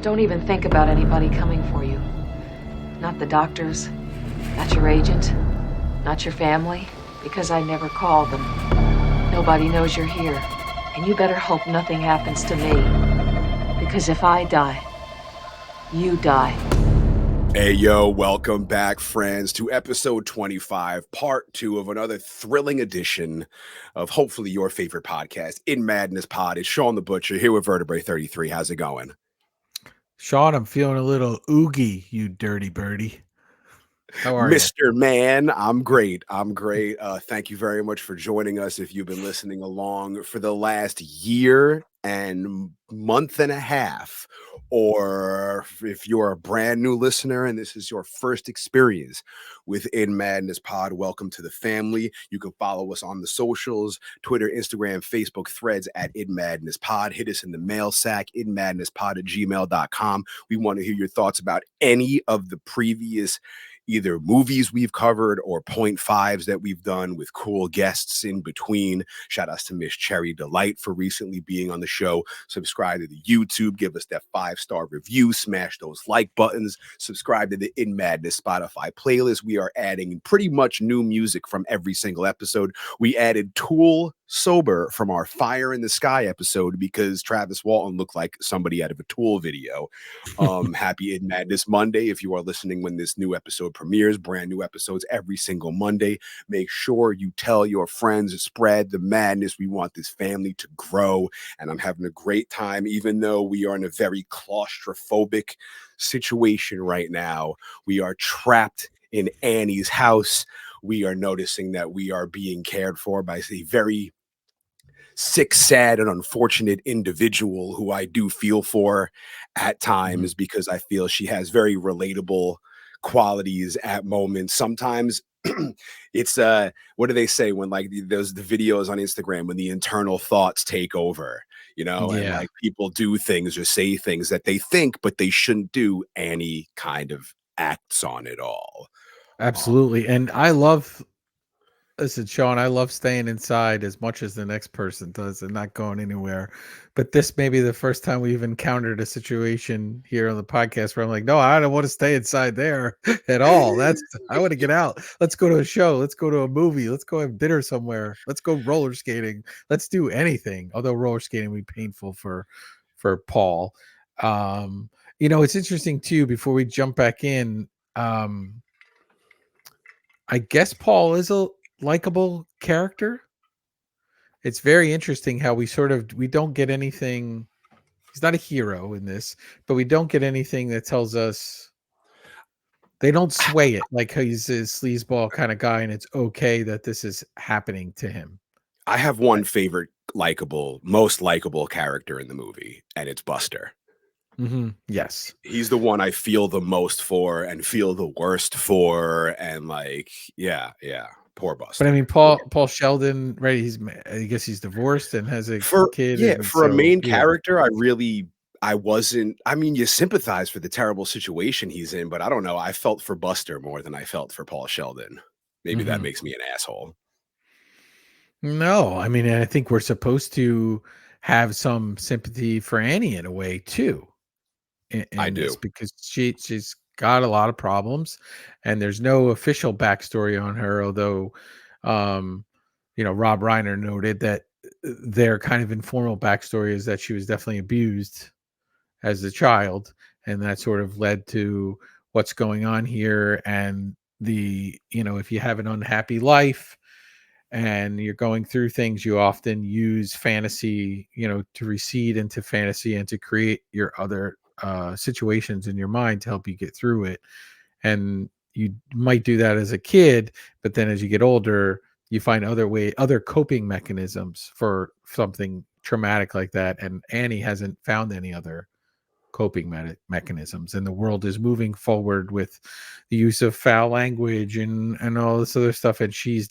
Don't even think about anybody coming for you. Not the doctors, not your agent, not your family, because I never called them. Nobody knows you're here, and you better hope nothing happens to me. Because if I die, you die. Hey, yo, welcome back, friends, to episode 25, part 2 of another thrilling edition of hopefully your favorite podcast, In Madness Pod. It's Shawn the Butcher here with Pt.2. How's it going? Shawn, I'm feeling a little oogie, you dirty birdie. How are you? Mr. Man, I'm great. Thank you very much for joining us. If you've been listening along for the last year and month and a half, or if you're a brand new listener and this is your first experience with In Madness Pod, welcome to the family. You can follow us on the socials, Twitter, Instagram, Facebook, Threads at In Madness Pod. Hit us in the mail sack, inmadnesspod@gmail.com. We want to hear your thoughts about any of the previous either movies we've covered or 0.5s that we've done with cool guests in between. Shout outs to Miss Cherry Delight for recently being on the show. Subscribe to the YouTube, give us that 5-star review, smash those like buttons, subscribe to the In Madness Spotify playlist. We are adding pretty much new music from every single episode. We added Tool Sober from our Fire in the Sky episode because Travis Walton looked like somebody out of a Tool video. Happy In Madness Monday. If you are listening when this new episode premieres, brand new episodes every single Monday. Make sure you tell your friends, spread the madness. We want this family to grow, and I'm having a great time, even though we are in a very claustrophobic situation right now. We are trapped in Annie's house. We are noticing that we are being cared for by a very sick, sad, and unfortunate individual who I do feel for at times because I feel she has very relatable qualities at moments. Sometimes it's what do they say when like there's the videos on Instagram when the internal thoughts take over, and like people do things or say things that they think but they shouldn't do. Annie kind of acts on it all. Absolutely. And listen, Shawn, I love staying inside as much as the next person does and not going anywhere. But this may be the first time we've encountered a situation here on the podcast where I'm like, no, I don't want to stay inside there at all. I want to get out. Let's go to a show. Let's go to a movie. Let's go have dinner somewhere. Let's go roller skating. Let's do anything. Although roller skating would be painful for Paul. It's interesting too, before we jump back in, I guess Paul is a likable character. It's very interesting how we don't get anything. He's not a hero in this, but we don't get anything that tells us they don't sway it like he's a sleazeball kind of guy and it's okay that this is happening to him. I have one favorite most likable character in the movie, and it's Buster. Mm-hmm. Yes. He's the one I feel the most for and feel the worst for. And like, yeah. Poor Buster. But I mean, Paul Sheldon, right? I guess he's divorced and has a kid. Yeah, for a main character, you sympathize for the terrible situation he's in, but I don't know. I felt for Buster more than I felt for Paul Sheldon. Maybe that makes me an asshole. No, I mean, I think we're supposed to have some sympathy for Annie in a way too. I do, because she's got a lot of problems, and there's no official backstory on her. Although, Rob Reiner noted that their kind of informal backstory is that she was definitely abused as a child, and that sort of led to what's going on here. And if you have an unhappy life and you're going through things, you often use fantasy, to recede into fantasy and to create your other situations in your mind to help you get through it. And you might do that as a kid, but then as you get older, you find other coping mechanisms for something traumatic like that. And Annie hasn't found any other coping mechanisms, and the world is moving forward with the use of foul language and all this other stuff, and she's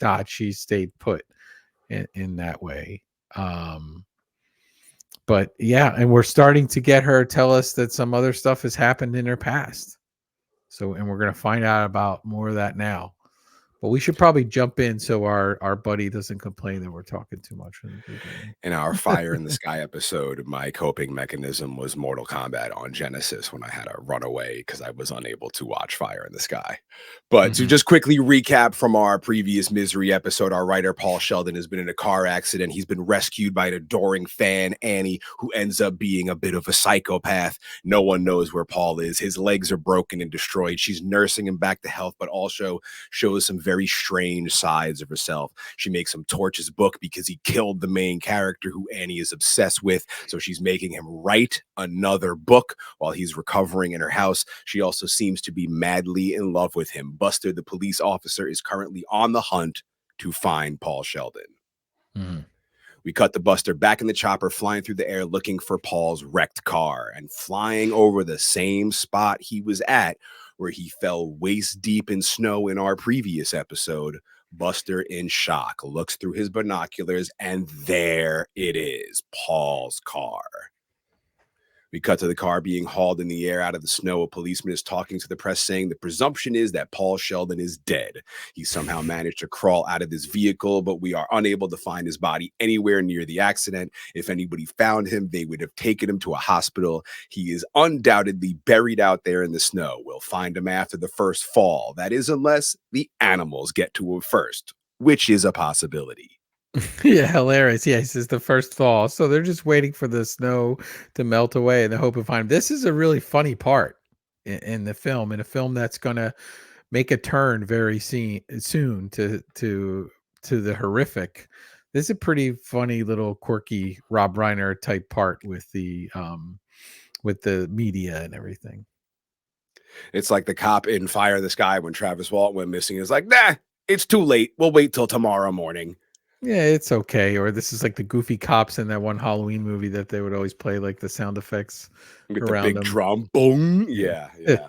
stayed put in that way. But yeah, and we're starting to get her tell us that some other stuff has happened in her past. And we're going to find out about more of that now. But we should probably jump in so our buddy doesn't complain that we're talking too much in the beginning. In our Fire in the Sky episode, my coping mechanism was Mortal Kombat on Genesis when I had to run away because I was unable to watch Fire in the Sky. But to Mhm. just quickly recap from our previous Misery episode, our writer Paul Sheldon has been in a car accident. He's been rescued by an adoring fan, Annie, who ends up being a bit of a psychopath. No one knows where Paul is. His legs are broken and destroyed. She's nursing him back to health, but also shows some very strange sides of herself. She makes him torch his book because he killed the main character who Annie is obsessed with. So she's making him write another book while he's recovering in her house. She also seems to be madly in love with him. Buster, the police officer, is currently on the hunt to find Paul Sheldon. Mhm. We cut the Buster back in the chopper, flying through the air looking for Paul's wrecked car and flying over the same spot he was at where he fell waist deep in snow in our previous episode. Buster, in shock, looks through his binoculars, and there it is, Paul's car. We cut to the car being hauled in the air out of the snow. A policeman is talking to the press saying the presumption is that Paul Sheldon is dead. He somehow managed to crawl out of this vehicle, but we are unable to find his body anywhere near the accident. If anybody found him, they would have taken him to a hospital. He is undoubtedly buried out there in the snow. We'll find him after the first fall. That is, unless the animals get to him first, which is a possibility. Yeah, hilarious. Yeah, he says the first thaw. So they're just waiting for the snow to melt away and they hope to find him. This is a really funny part in the film, in a film that's gonna make a turn very soon to the horrific. This is a pretty funny little quirky Rob Reiner type part with the media and everything. It's like the cop in Fire in the Sky when Travis Walton went missing. Is like, nah, it's too late. We'll wait till tomorrow morning. Yeah, it's okay. Or this is like the goofy cops in that one Halloween movie that they would always play like the sound effects With the around big them. drum, boom. Yeah. Yeah.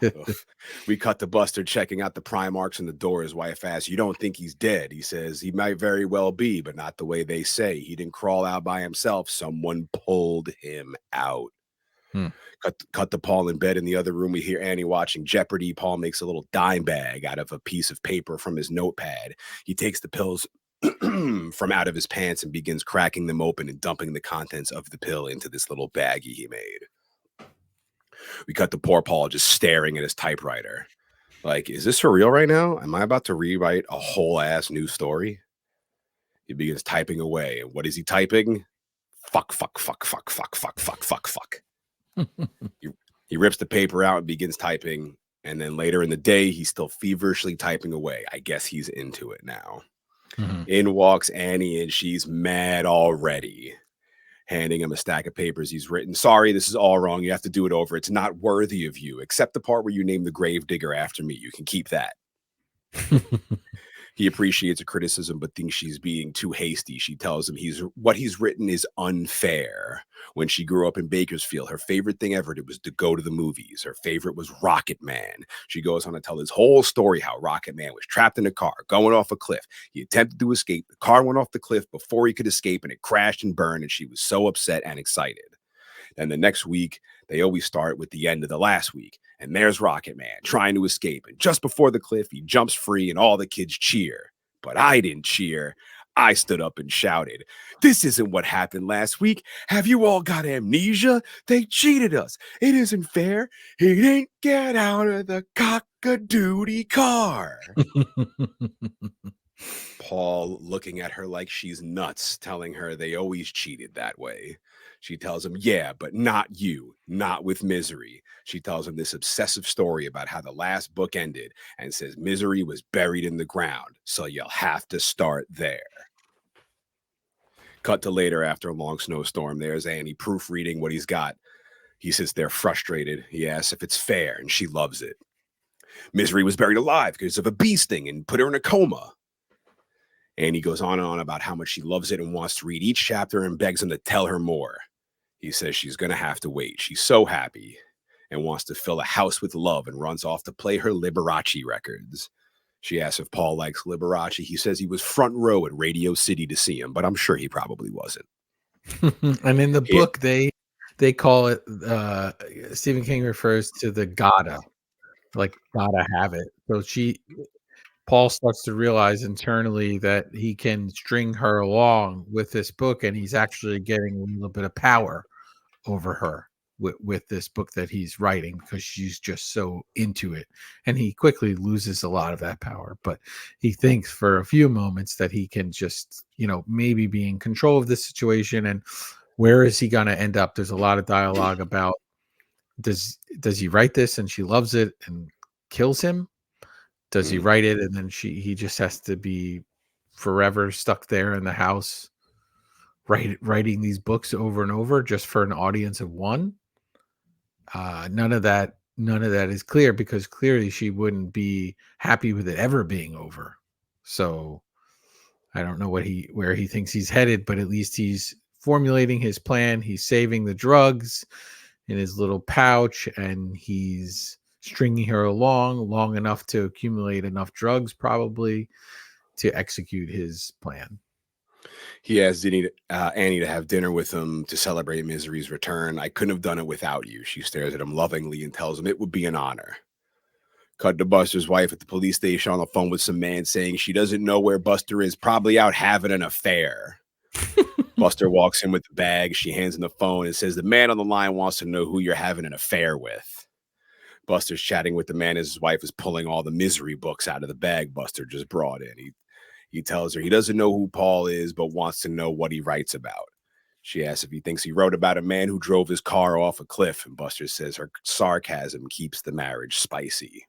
We cut to Buster checking out the pry marks in the door. His wife asks, "You don't think he's dead?" He says, "He might very well be, but not the way they say. He didn't crawl out by himself. Someone pulled him out." Hmm. Cut to Paul in bed in the other room. We hear Annie watching Jeopardy. Paul makes a little dime bag out of a piece of paper from his notepad. He takes the pills from out of his pants and begins cracking them open and dumping the contents of the pill into this little baggie he made. We cut to poor Paul just staring at his typewriter. Like, is this for real right now? Am I about to rewrite a whole ass new story? He begins typing away. And what is he typing? Fuck, fuck, fuck, fuck, fuck, fuck, fuck, fuck, fuck. He rips the paper out and begins typing. And then later in the day, he's still feverishly typing away. I guess he's into it now. Mhm. In walks Annie, and she's mad already, handing him a stack of papers he's written. "Sorry, this is all wrong. You have to do it over. It's not worthy of you, except the part where you name the grave digger after me. You can keep that." He appreciates a criticism, but thinks she's being too hasty. She tells him what he's written is unfair. When she grew up in Bakersfield, her favorite thing ever was to go to the movies. Her favorite was Rocket Man. She goes on to tell his whole story how Rocket Man was trapped in a car, going off a cliff. He attempted to escape. The car went off the cliff before he could escape, and it crashed and burned, and she was so upset and excited. Then the next week, they always start with the end of the last week. And there's Rocket Man trying to escape. And just before the cliff, he jumps free and all the kids cheer. But I didn't cheer. I stood up and shouted, "This isn't what happened last week. Have you all got amnesia? They cheated us. It isn't fair. He didn't get out of the cock-a-doodie car." Paul looking at her like she's nuts, telling her they always cheated that way. She tells him, "Yeah, but not you, not with Misery." She tells him this obsessive story about how the last book ended and says Misery was buried in the ground, so you'll have to start there. Cut to later after a long snowstorm. There's Annie proofreading what he's got. He sits there frustrated. He asks if it's fair, and she loves it. Misery was buried alive because of a bee sting and put her in a coma. And he goes on and on about how much she loves it and wants to read each chapter and begs him to tell her more. He says she's going to have to wait. She's so happy and wants to fill a house with love and runs off to play her Liberace records. She asks if Paul likes Liberace. He says he was front row at Radio City to see him, but I'm sure he probably wasn't. And in the book, they call it, Stephen King refers to the gotta, like gotta have it. So Paul starts to realize internally that he can string her along with this book, and he's actually getting a little bit of power over her with this book that he's writing because she's just so into it. And he quickly loses a lot of that power, but he thinks for a few moments that he can just, maybe be in control of this situation. And where is he going to end up? There's a lot of dialogue about does he write this and she loves it and kills him? Does he write it and then he just has to be forever stuck there in the house writing these books over and over just for an audience of one? None of that is clear, because clearly she wouldn't be happy with it ever being over. So I don't know where he thinks he's headed, but at least he's formulating his plan. He's saving the drugs in his little pouch, and he's stringing her along long enough to accumulate enough drugs, probably, to execute his plan. He asks Annie to have dinner with him to celebrate Misery's return. I couldn't have done it without you. She stares at him lovingly and tells him it would be an honor. Cut to Buster's wife at the police station on the phone with some man saying she doesn't know where Buster is, probably out having an affair. Buster walks in with the bag. She hands him the phone and says the man on the line wants to know who you're having an affair with. Buster's chatting with the man as his wife is pulling all the Misery books out of the bag Buster just brought in. He tells her he doesn't know who Paul is, but wants to know what he writes about. She asks if he thinks he wrote about a man who drove his car off a cliff, and Buster says her sarcasm keeps the marriage spicy.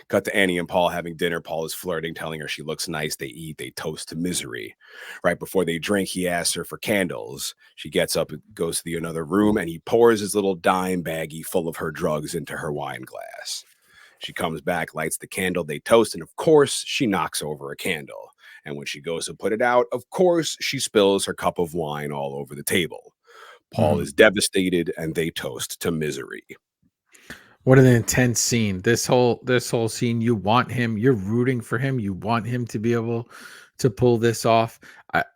Cut to Annie and Paul having dinner. Paul is flirting, telling her she looks nice. They eat, they toast to Misery. Right before they drink, he asks her for candles. She gets up and goes to the another room, and he pours his little dime baggie full of her drugs into her wine glass. She comes back, lights the candle, they toast, and of course, she knocks over a candle. And when she goes to put it out, of course, she spills her cup of wine all over the table. Paul is devastated, and they toast to Misery. What an intense scene. This whole scene, you want him, you're rooting for him, you want him to be able to pull this off.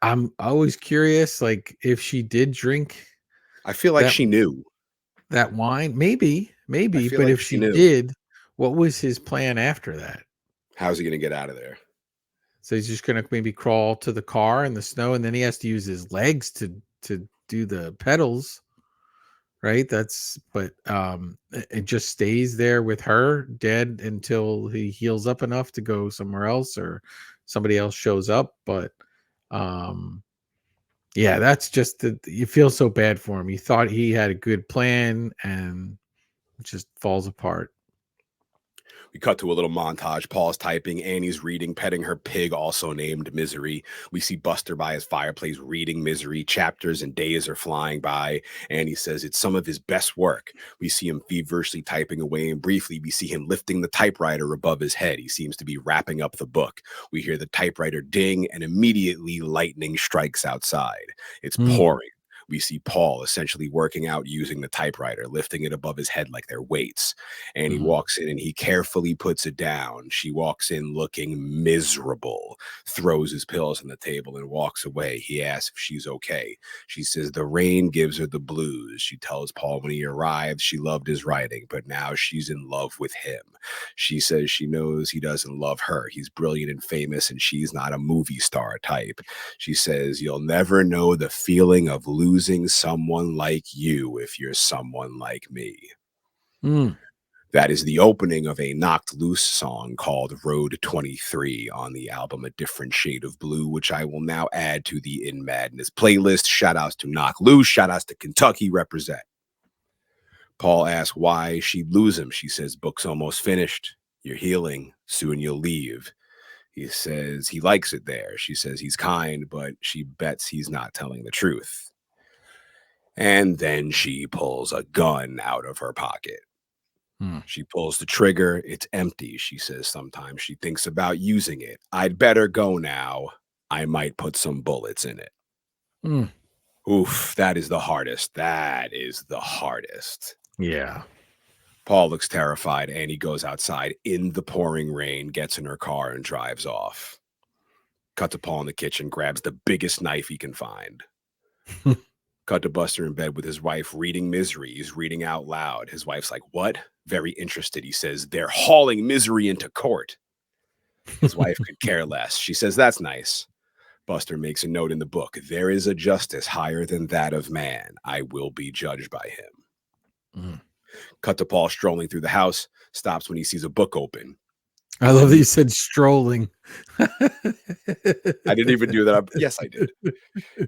I'm always curious, like, if she did drink. I feel like she knew that wine. Maybe, but like if she did, what was his plan after that? How's he going to get out of there? So he's just going to maybe crawl to the car in the snow, and then he has to use his legs to do the pedals. Right. But it just stays there with her dead until he heals up enough to go somewhere else or somebody else shows up. But yeah, that's just you feel so bad for him. He thought he had a good plan and it just falls apart. We cut to a little montage. Paul's typing, Annie's reading, petting her pig, also named Misery. We see Buster by his fireplace reading Misery. Chapters and days are flying by. Annie says it's some of his best work. We see him feverishly typing away, and briefly we see him lifting the typewriter above his head. He seems to be wrapping up the book. We hear the typewriter ding, and immediately lightning strikes outside. It's pouring. We see Paul essentially working out using the typewriter, lifting it above his head like they're weights. And he walks in and he carefully puts it down. She walks in looking miserable, throws his pills on the table and walks away. He asks if she's okay. She says the rain gives her the blues. She tells Paul when he arrived, she loved his writing, but now she's in love with him. She says she knows he doesn't love her. He's brilliant and famous, and she's not a movie star type. She says, you'll never know the feeling of losing someone like you if you're someone like me. That is the opening of a Knocked Loose song called Road 23 on the album A Different Shade of Blue, which I will now add to the In Madness playlist. Shout outs to Knocked Loose. Shout outs to Kentucky represent. Paul asks why she'd lose him. She says, book's almost finished. You're healing. Soon you'll leave. He says he likes it there. She says he's kind, but she bets he's not telling the truth. And then she pulls a gun out of her pocket. She pulls the trigger. It's empty. She says sometimes she thinks about using it. I'd better go now. I might put some bullets in it. Oof, that is the hardest. That is the hardest. Yeah. Paul looks terrified. Annie goes outside in the pouring rain, gets in her car, and drives off. Cut to Paul in the kitchen, grabs the biggest knife he can find. Cut to Buster in bed with his wife reading Misery. He's reading out loud. His wife's like, what? Very interested. He says, they're hauling Misery into court. His wife could care less. She says, "That's nice." Buster makes a note in the book. "There is a justice higher than that of man. I will be judged by him." Mm. Cut to Paul strolling through the house, stops when he sees a book open. I With a love that you new, said strolling. I didn't even do that. Yes, I did.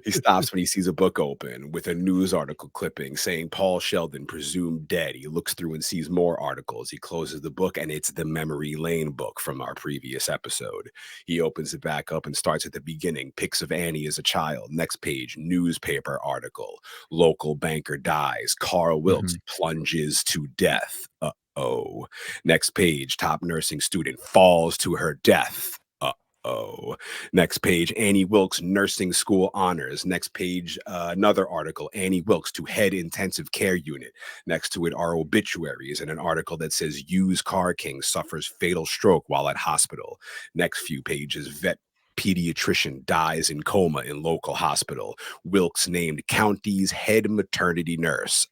He stops when he sees a book open with a news article clipping saying Paul Sheldon presumed dead. He looks through and sees more articles. He closes the book, and it's the Memory Lane book from our previous episode. He opens it back up and starts at the beginning. Pics of Annie as a child. Next page, newspaper article. Local banker dies. Carl Wilkes Mhm. plunges to death. Uh-oh. Next page, top nursing student falls to her death. Uh-oh. Next page, Annie Wilkes nursing school honors. Next page, another article, Annie Wilkes to head intensive care unit. Next to it are obituaries and an article that says used car king suffers fatal stroke while at hospital. Next few pages, vet pediatrician dies in coma in local hospital. Wilkes named county's head maternity nurse.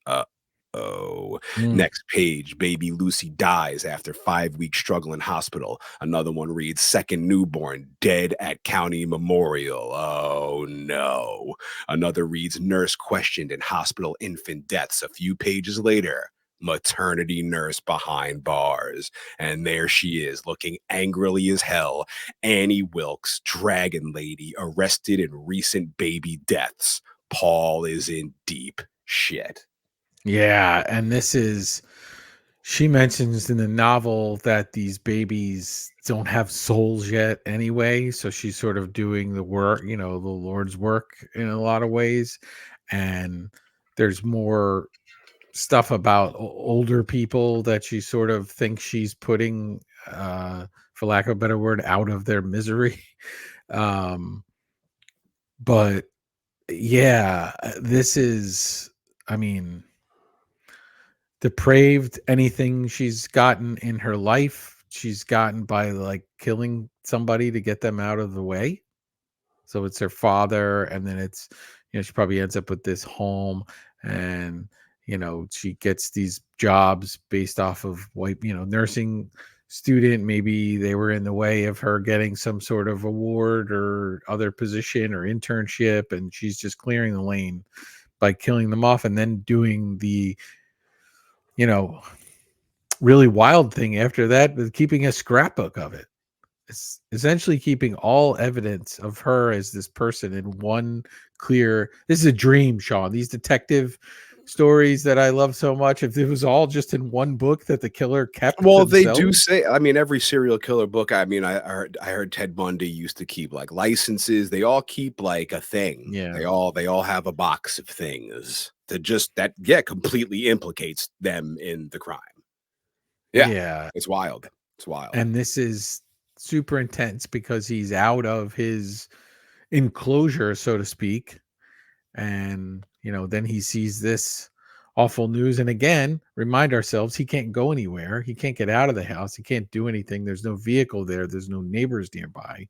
Oh, Mm. next page, baby Lucy dies after 5 week struggle in hospital. Another one reads, second newborn dead at county memorial. Oh no. Another reads, nurse questioned in hospital infant deaths. A few pages later, maternity nurse behind bars. And there she is, looking angrily as hell. Annie Wilkes, dragon lady, arrested in recent baby deaths. Paul is in deep shit. Yeah, and she mentions in the novel that these babies don't have souls yet anyway, so she's sort of doing the work, the Lord's work in a lot of ways. And there's more stuff about older people that she sort of thinks she's putting, for lack of a better word, out of their misery. um but yeah, this is, I mean, depraved. Anything she's gotten in her life, she's gotten by like killing somebody to get them out of the way. So it's her father, and then it's, she probably ends up with this home, and she gets these jobs based off of white, nursing student. Maybe they were in the way of her getting some sort of award or other position or internship, and she's just clearing the lane by killing them off, and then doing the, you know really wild thing after that with keeping a scrapbook of it. It's essentially keeping all evidence of her as this person in one clear. This is a dream, Shawn. These detective stories that I love so much, if it was all just in one book that the killer kept Well, they do themselves. say, I mean, every serial killer book, I mean, I heard Ted Bundy used to keep like licenses. They all keep like a thing. Yeah. They all have a box of things that completely implicates them in the crime. Yeah, Yeah. it's wild. It's wild. And this is super intense because he's out of his enclosure, so to speak. And then he sees this awful news, and again, remind ourselves, he can't go anywhere, he can't get out of the house, he can't do anything, there's no vehicle there, there's no neighbors nearby.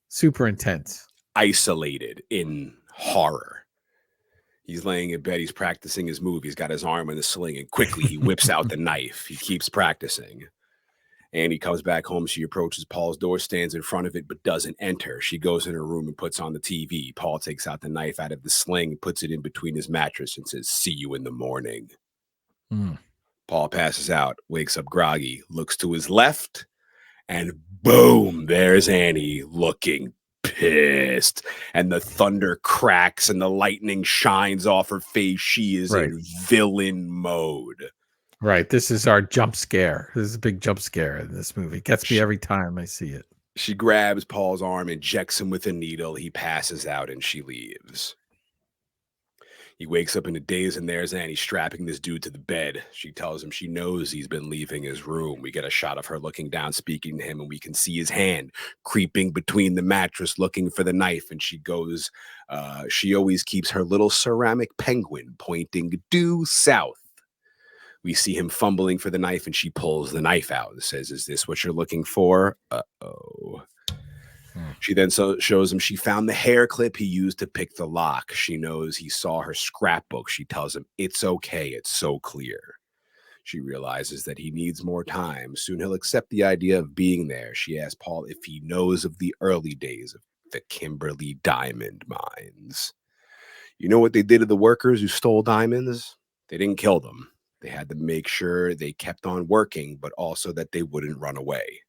Super intense. Isolated in horror. He's laying in bed. He's practicing his move. He's got his arm in the sling, and quickly he whips out the knife. He keeps practicing. Annie comes back home. She approaches Paul's door, stands in front of it, but doesn't enter. She goes in her room and puts on the TV. Paul takes out the knife out of the sling, puts it in between his mattress, and says, "See you in the morning." Mm. Paul passes out, wakes up groggy, looks to his left, and boom, there's Annie looking pissed. And the thunder cracks and the lightning shines off her face. She is Right. in villain mode. Right, this is our jump scare. This is a big jump scare in this movie. It gets me every time I see it. She grabs Paul's arm, injects him with a needle. He passes out and she leaves. He wakes up in a daze, and there's Annie strapping this dude to the bed. She tells him she knows he's been leaving his room. We get a shot of her looking down, speaking to him, and we can see his hand creeping between the mattress, looking for the knife. And she goes, she always keeps her little ceramic penguin pointing due south. We see him fumbling for the knife, and she pulls the knife out and says, "Is this what you're looking for?" Uh-oh. She then shows him she found the hair clip he used to pick the lock. She knows he saw her scrapbook. She tells him, "It's okay. It's so clear." She realizes that he needs more time. Soon he'll accept the idea of being there. She asks Paul if he knows of the early days of the Kimberly diamond mines. You know what they did to the workers who stole diamonds? They didn't kill them. They had to make sure they kept on working, but also that they wouldn't run away.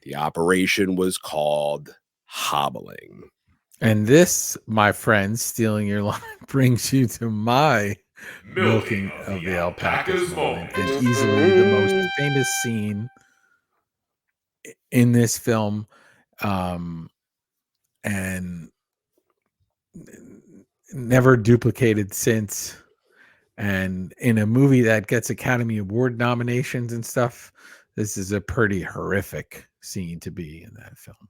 The operation was called hobbling. And this, my friend, stealing your line, brings you to my milking of the alpacas moment, and easily the most famous scene in this film, and never duplicated since. And in a movie that gets Academy Award nominations and stuff, this is a pretty horrific scene to be in that film.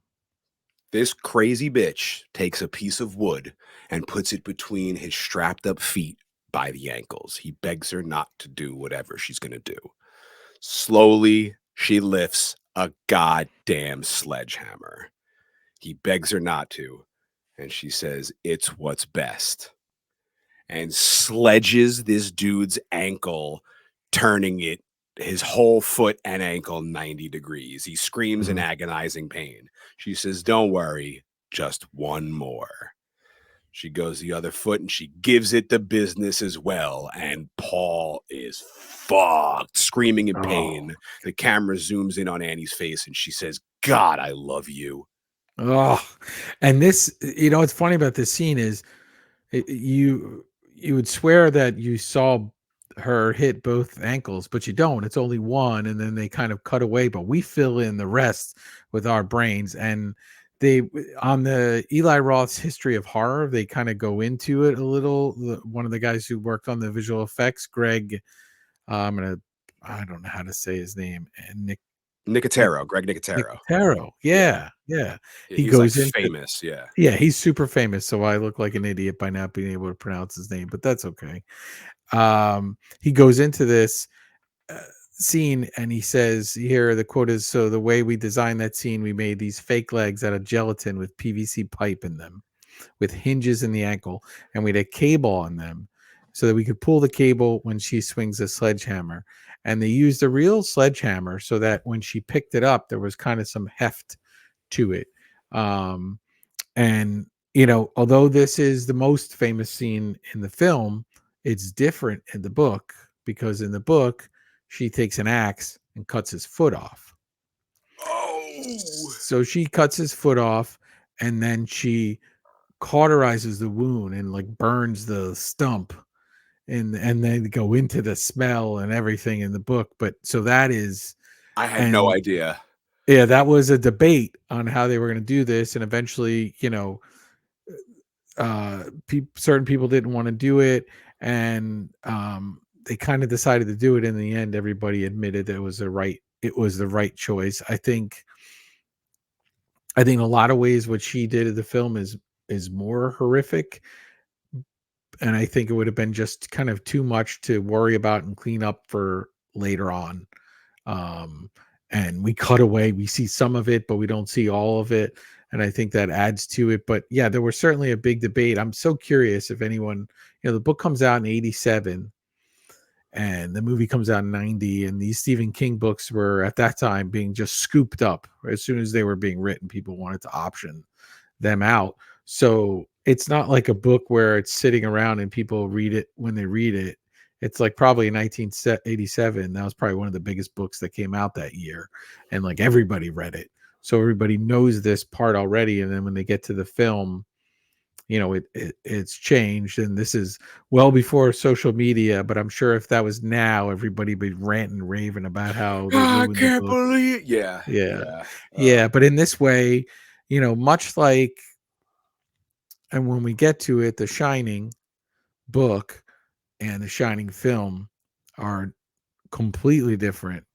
This crazy bitch takes a piece of wood and puts it between his strapped up feet by the ankles. He begs her not to do whatever she's going to do. Slowly, she lifts a goddamn sledgehammer. He begs her not to, and she says, "It's what's best," and sledges this dude's ankle, turning his whole foot and ankle 90 degrees. He screams in agonizing pain. She says, "Don't worry, just one more." She goes the other foot and she gives it the business as well. And Paul is fucked, screaming in pain. The camera zooms in on Annie's face and she says, "God, I love you." Oh, and this, what's funny about this scene is you would swear that you saw her hit both ankles, but you don't. It's only one, and then they kind of cut away, but we fill in the rest with our brains. And they, on the Eli Roth's History of Horror, they kind of go into it a little. One of the guys who worked on the visual effects, Greg, I don't know how to say his name, and Nicotero, Greg Nicotero. Yeah. He goes like into famous, yeah. Yeah, he's super famous, so I look like an idiot by not being able to pronounce his name, but that's okay. He goes into this scene and he says, here the quote is, "So the way we designed that scene, we made these fake legs out of gelatin with PVC pipe in them, with hinges in the ankle, and we had a cable on them so that we could pull the cable when she swings a sledgehammer. And they used a real sledgehammer so that when she picked it up, there was kind of some heft to it." And although this is the most famous scene in the film, it's different in the book, because in the book she takes an axe and cuts his foot off. So she cuts his foot off, and then she cauterizes the wound and like burns the stump, and then go into the smell and everything in the book. But so that is, I had no idea. Yeah, that was a debate on how they were going to do this, and eventually, certain people didn't want to do it, and they kind of decided to do it. In the end, everybody admitted that it was the right choice. I think in a lot of ways what she did in the film is more horrific, and I think it would have been just kind of too much to worry about and clean up for later on. And we cut away, we see some of it, but we don't see all of it, and I think that adds to it. But yeah, there was certainly a big debate. I'm so curious if anyone, the book comes out in 87 and the movie comes out in 90, and these Stephen King books were at that time being just scooped up. As soon as they were being written, people wanted to option them out. So it's not like a book where it's sitting around and people read it when they read it. It's like probably in 1987. That was probably one of the biggest books that came out that year. And like everybody read it. So everybody knows this part already. And then when they get to the film, it's changed. And this is well before social media. But I'm sure if that was now, everybody would be ranting and raving about how they I ruined can't the book. believe. Yeah. But in this way, much like, and when we get to it, The Shining book and The Shining film are completely different,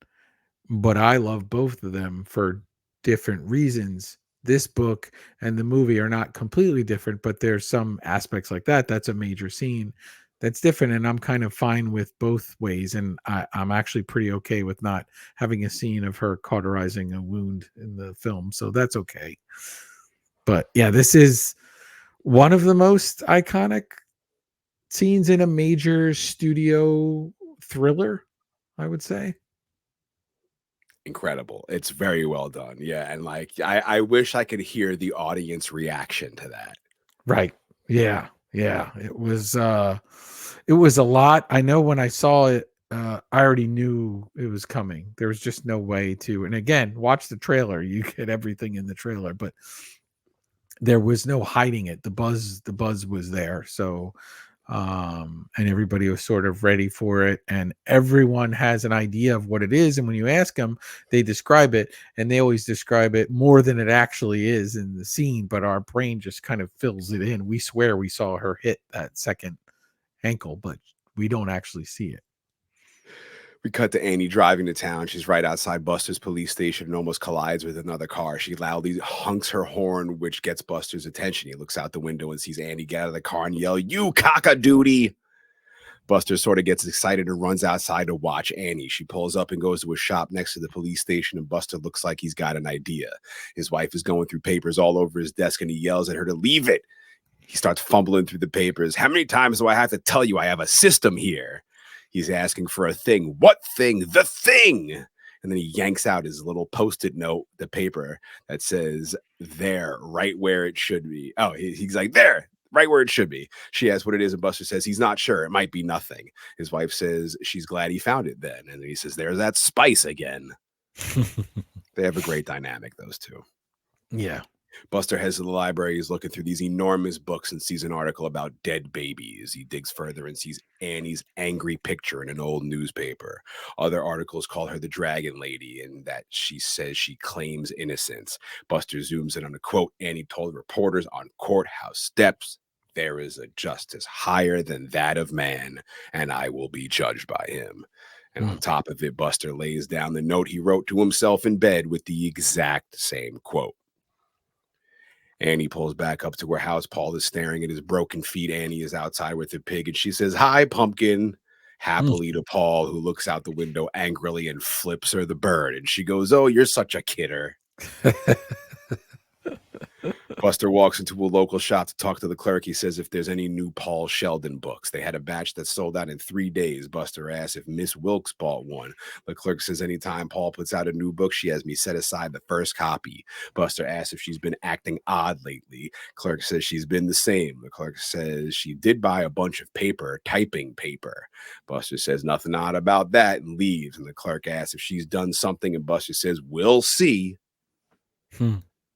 but I love both of them for different reasons. This book and the movie are not completely different, but there's some aspects like that. That's a major scene that's different, and I'm kind of fine with both ways. And I'm actually pretty okay with not having a scene of her cauterizing a wound in the film, so that's okay. But yeah, this is one of the most iconic scenes in a major studio thriller. I would say. Incredible. It's very well done. Yeah. And like, I wish I could hear the audience reaction to that. Right. Yeah. Yeah. It was a lot. I know when I saw it, I already knew it was coming. There was just no way to. And again, watch the trailer. You get everything in the trailer, but there was no hiding it. The buzz was there. So and everybody was sort of ready for it, and everyone has an idea of what it is, and when you ask them, they describe it, and they always describe it more than it actually is in the scene, but our brain just kind of fills it in. We swear we saw her hit that second ankle, but we don't actually see it. We cut to Annie driving to town. She's right outside Buster's police station and almost collides with another car. She loudly honks her horn, which gets Buster's attention. He looks out the window and sees Annie get out of the car and yell, "You cock-a-doodie!" Buster sort of gets excited and runs outside to watch Annie. She pulls up and goes to a shop next to the police station, and Buster looks like he's got an idea. His wife is going through papers all over his desk, and he yells at her to leave it. He starts fumbling through the papers. "How many times do I have to tell you I have a system here?" He's asking for a thing. "What thing?" "The thing." And then he yanks out his little Post-it note, the paper that says, "There, right where it should be." Oh, he's like, "There, right where it should be." She asks what it is, and Buster says he's not sure. It might be nothing. His wife says she's glad he found it then. And then he says, "There's that spice again." They have a great dynamic, those two. Yeah. Buster heads to the library. He's looking through these enormous books and sees an article about dead babies. He digs further and sees Annie's angry picture in an old newspaper. Other articles call her the Dragon Lady and that she says she claims innocence. Buster zooms in on a quote Annie told reporters on courthouse steps: "There is a justice higher than that of man, and I will be judged by him." And on top of it, Buster lays down the note he wrote to himself in bed with the exact same quote. Annie pulls back up to her house. Paul is staring at his broken feet. Annie is outside with the pig, and she says, "Hi, pumpkin," happily to Paul, who looks out the window angrily and flips her the bird. And she goes, "Oh, you're such a kidder." Buster walks into a local shop to talk to the clerk. He says if there's any new Paul Sheldon books. They had a batch that sold out in 3 days. Buster asks if Miss Wilkes bought one. The clerk says anytime Paul puts out a new book, she has me set aside the first copy. Buster asks if she's been acting odd lately. Clerk says she's been the same. The clerk says she did buy a bunch of paper, typing paper. Buster says nothing odd about that and leaves. And the clerk asks if she's done something, and Buster says, "We'll see."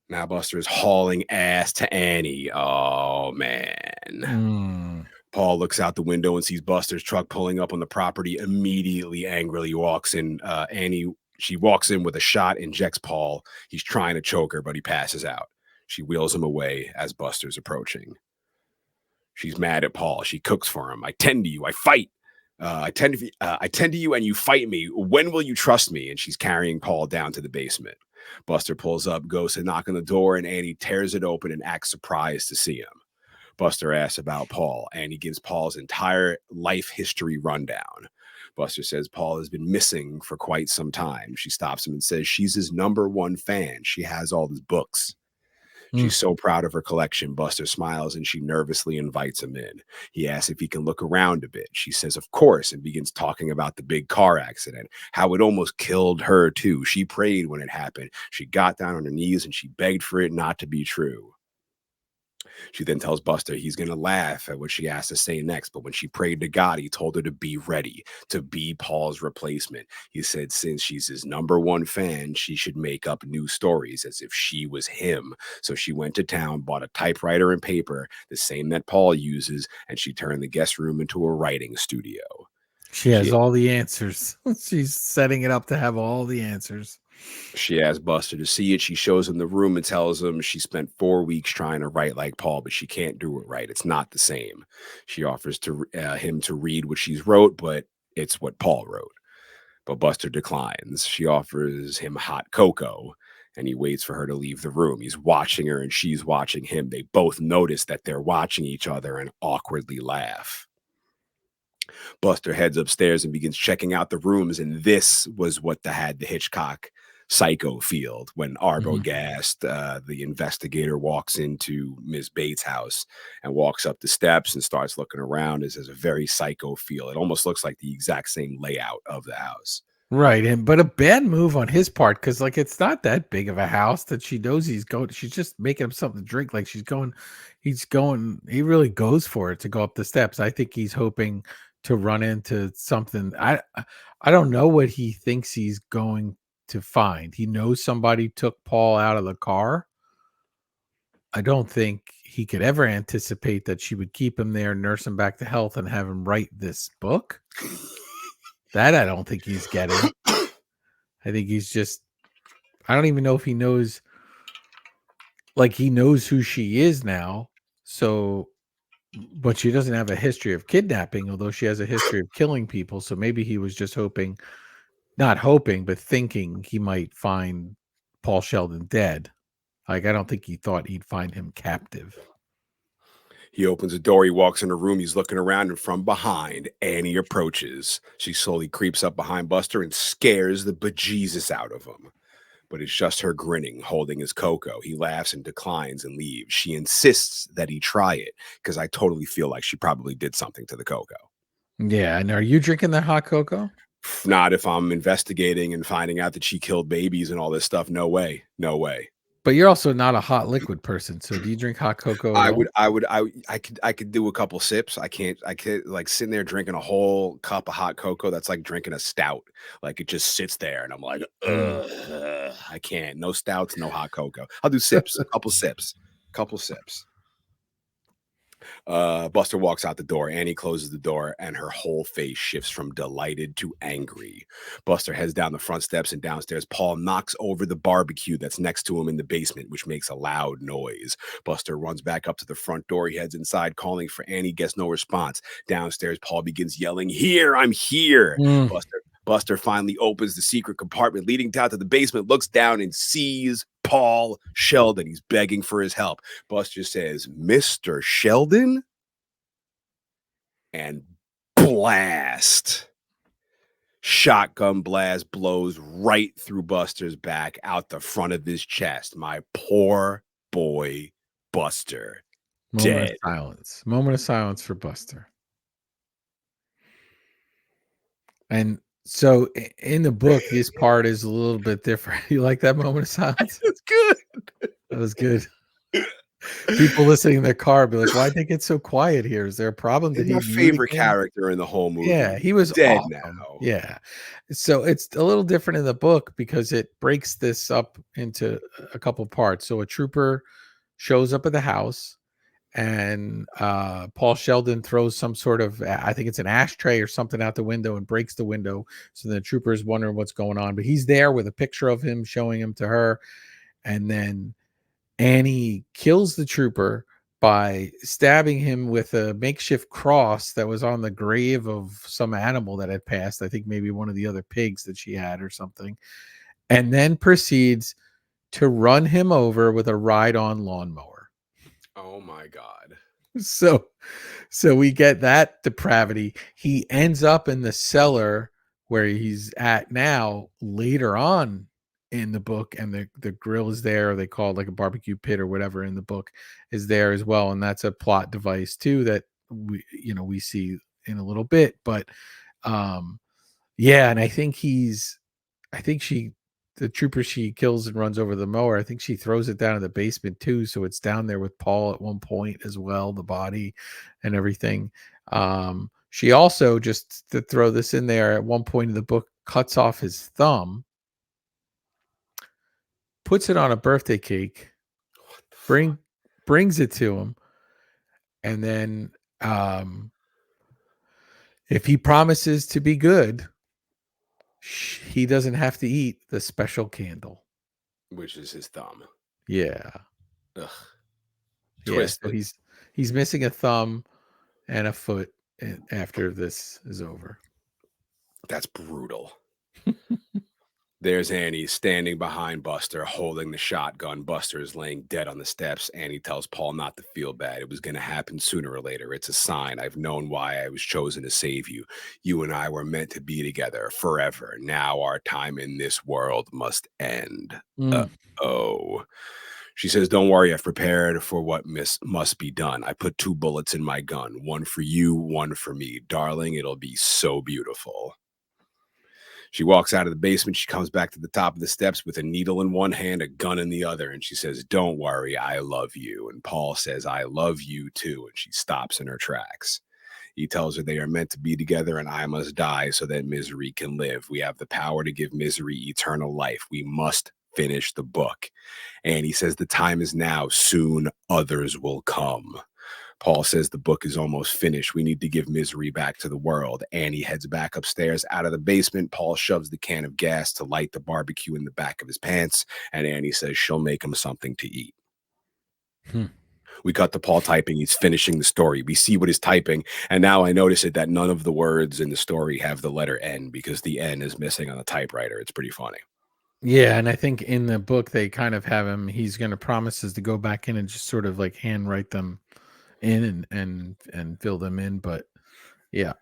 Now Buster is hauling ass to Annie. Oh, man. Paul looks out the window and sees Buster's truck pulling up on the property. Immediately, angrily walks in. Annie, she walks in with a shot, injects Paul. He's trying to choke her, but he passes out. She wheels him away as Buster's approaching. She's mad at Paul. She cooks for him. "I tend to you. I fight. I tend to you and you fight me. When will you trust me?" And she's carrying Paul down to the basement. Buster pulls up, goes to knock on the door, and Annie tears it open and acts surprised to see him. Buster asks about Paul, and he gives Paul's entire life history rundown. Buster says Paul has been missing for quite some time. She stops him and says she's his #1 fan. She has all his books. She's so proud of her collection. Buster smiles and she nervously invites him in. He asks if he can look around a bit. She says, of course, and begins talking about the big car accident, how it almost killed her too. She prayed when it happened. She got down on her knees and she begged for it not to be true. She then tells Buster he's going to laugh at what she has to say next. But when she prayed to God, he told her to be ready, to be Paul's replacement. He said since she's his #1 fan, she should make up new stories as if she was him. So she went to town, bought a typewriter and paper, the same that Paul uses, and she turned the guest room into a writing studio. She has all the answers. She's setting it up to have all the answers. She asks Buster to see it. She shows him the room and tells him she spent 4 weeks trying to write like Paul, but she can't do it right. It's not the same. She offers to him to read what she's wrote, but it's what Paul wrote. But Buster declines. She offers him hot cocoa, and he waits for her to leave the room. He's watching her, and she's watching him. They both notice that they're watching each other and awkwardly laugh. Buster heads upstairs and begins checking out the rooms, and this was what had the Hitchcock psycho field when Arbogast, the investigator, walks into Ms. Bates' house and walks up the steps and starts looking around. Is a very psycho feel. It almost looks like the exact same layout of the house. Right, and but a bad move on his part because like it's not that big of a house that she knows he's going. She's just making him something to drink. Like he's going. He really goes for it to go up the steps. I think he's hoping to run into something. I don't know what he thinks he's going to find. He knows somebody took Paul out of the car. I don't think he could ever anticipate that she would keep him there, nurse him back to health, and have him write this book. That I don't think he's getting. I think he's just, I don't even know if he knows, like he knows who she is now. So, but she doesn't have a history of kidnapping, although she has a history of killing people. So maybe he was just hoping, not hoping, but thinking he might find Paul Sheldon dead. Like, I don't think he thought he'd find him captive. He opens the door. He walks in the room. He's looking around, and from behind, Annie approaches. She slowly creeps up behind Buster and scares the bejesus out of him. But it's just her grinning, holding his cocoa. He laughs and declines and leaves. She insists that he try it because I totally feel like she probably did something to the cocoa. Yeah. And are you drinking that hot cocoa? Not if I'm investigating and finding out that she killed babies and all this stuff. No way. No way. But you're also not a hot liquid person. So do you drink hot cocoa at all? I could do a couple sips. I can't like sitting there drinking a whole cup of hot cocoa. That's like drinking a stout. Like it just sits there and I'm like, I can't. No stouts, no hot cocoa. I'll do sips, couple sips. Buster walks out the door. Annie closes the door, and her whole face shifts from delighted to angry. Buster heads down the front steps and downstairs. Paul knocks over the barbecue that's next to him in the basement, which makes a loud noise. Buster runs back up to the front door. He heads inside, calling for Annie, gets no response. Downstairs, Paul begins yelling, "Here, I'm here!" Buster finally opens the secret compartment leading down to the basement, looks down and sees Paul Sheldon. He's begging for his help. Buster says, "Mr. Sheldon?" And blast. Shotgun blast blows right through Buster's back, out the front of his chest. My poor boy, Buster. Dead. Moment of silence for Buster. And so in the book, this part is a little bit different. You like that moment of silence? That's good. That was good. People listening in their car be like, "Why'd they get so quiet here? Is there a problem? Did He's he my mute favorite again?" character in the whole movie. Yeah, he was dead awesome. now. Yeah. So it's a little different in the book because it breaks this up into a couple parts. So a trooper shows up at the house and Paul Sheldon throws some sort of, I think it's an ashtray or something out the window and breaks the window. So the trooper is wondering what's going on, but he's there with a picture of him showing him to her. And then Annie kills the trooper by stabbing him with a makeshift cross that was on the grave of some animal that had passed. I think maybe one of the other pigs that she had or something. And then proceeds to run him over with a ride-on lawnmower. Oh my God. So we get that depravity. He ends up in the cellar where he's at now later on in the book, and the grill is there. They call it like a barbecue pit or whatever in the book is there as well. And that's a plot device too that we see in a little bit. But yeah, and I think the trooper she kills and runs over the mower, I think she throws it down in the basement too. So it's down there with Paul at one point as well, the body and everything. She also, just to throw this in there, at one point in the book, cuts off his thumb, puts it on a birthday cake, brings it to him, and then if he promises to be good, he doesn't have to eat the special candle, which is his thumb. Yeah. Ugh. Twisted. So he's missing a thumb and a foot after this is over. That's brutal. There's Annie standing behind Buster, holding the shotgun. Buster is laying dead on the steps. Annie tells Paul not to feel bad. It was going to happen sooner or later. It's a sign. I've known why I was chosen to save you. You and I were meant to be together forever. Now our time in this world must end. Mm. Oh. She says, don't worry, I've prepared for what must be done. I put 2 bullets in my gun, one for you, one for me. Darling, it'll be so beautiful. She walks out of the basement. She comes back to the top of the steps with a needle in one hand, a gun in the other. And she says, don't worry, I love you. And Paul says, I love you too. And she stops in her tracks. He tells her they are meant to be together and I must die so that misery can live. We have the power to give misery eternal life. We must finish the book. And he says, the time is now. Soon others will come. Paul says the book is almost finished. We need to give misery back to the world. Annie heads back upstairs out of the basement. Paul shoves the can of gas to light the barbecue in the back of his pants. And Annie says she'll make him something to eat. We cut to Paul typing. He's finishing the story. We see what he's typing. And now I notice it that none of the words in the story have the letter N because the N is missing on the typewriter. It's pretty funny. Yeah, and I think in the book they kind of have him. He's going to promises to go back in and just sort of like handwrite them in and fill them in. But yeah.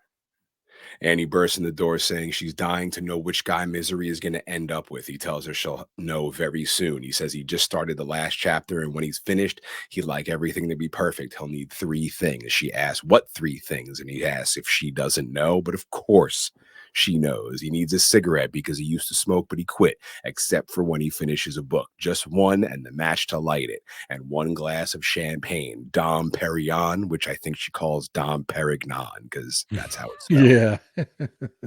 Annie bursts in the door saying she's dying to know which guy Misery is going to end up with. He tells her she'll know very soon. He says he just started the last chapter, and when he's finished, he'd like everything to be perfect. He'll need 3 things. She asks, what 3 things? And he asks if she doesn't know, but of course she knows. He needs a cigarette because he used to smoke, but he quit, except for when he finishes a book. Just one and the match to light it, and 1 glass of champagne, Dom Perignon, which I think she calls Dom Perignon because that's how it's spelled. Yeah.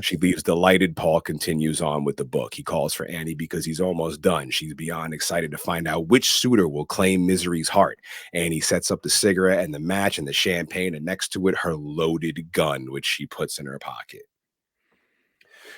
She leaves delighted. Paul continues on with the book. He calls for Annie because he's almost done. She's beyond excited to find out which suitor will claim Misery's heart. Annie sets up the cigarette and the match and the champagne, and next to it, her loaded gun, which she puts in her pocket.